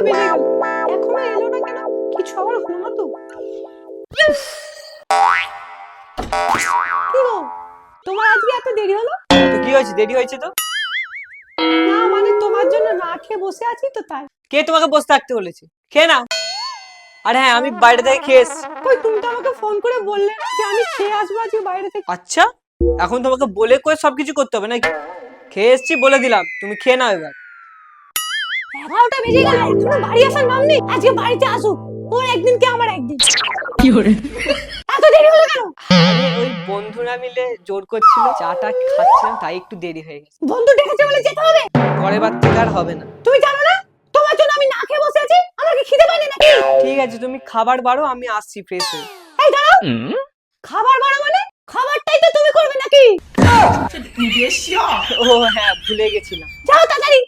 বেজে গেল, এখনো এলো না কেন? কিছু আবার হলো না তো? কি গো, তোমার আজকে এত দেরি হলো? তো কি হয়েছে, দেরি হয়েছে তো? না মানে তোমার জন্য না খেয়ে বসে আছি তো তাই। কে তোমাকে বসে থাকতে বলেছে? খেয়ে নাও। আর হ্যাঁ, আমি বাইরে থেকে খেয়ে এসেছি। কই তুমি তো আমাকে ফোন করে বললে না যে আমি খেয়ে আসবো আজকে বাইরে থেকে। আচ্ছা, এখন তোমাকে বলে কয়ে সবকিছু করতে হবে নাকি? খেয়ে এসেছি বলে দিলাম, তুমি খেয়ে নাও এবার। 11টা বেজে গেল, এখনো বাড়ি আসার নাম নেই। আজকে বাড়িতে আসুক, ওর একদিন কি আমার একদিন। কি hore এত দেরি হলো কেন? আরে ওই বন্ধুরা মিলে জোর করছিল, চাটা খাচ্ছিলাম তাই একটু দেরি হয়ে গেছে। বন্ধু ডেকেছে বলে যেতে হবে? পরের বার থেকে আর হবে না। তুমি জানো না তোমার জন্য আমি না খেয়ে বসে আছি? আমার কি খিদে পায়নি নাকি? ঠিক আছে, তুমি খাবার বাড়ো, আমি আসছি ফ্রেশ হয়ে। এই দাঁড়াও, খাবার বাড়া মানে খাবারটাই তো তুমি করবে নাকি? ও হ্যাঁ, ভুলে গেছিলাম। যাও তাড়াতাড়ি।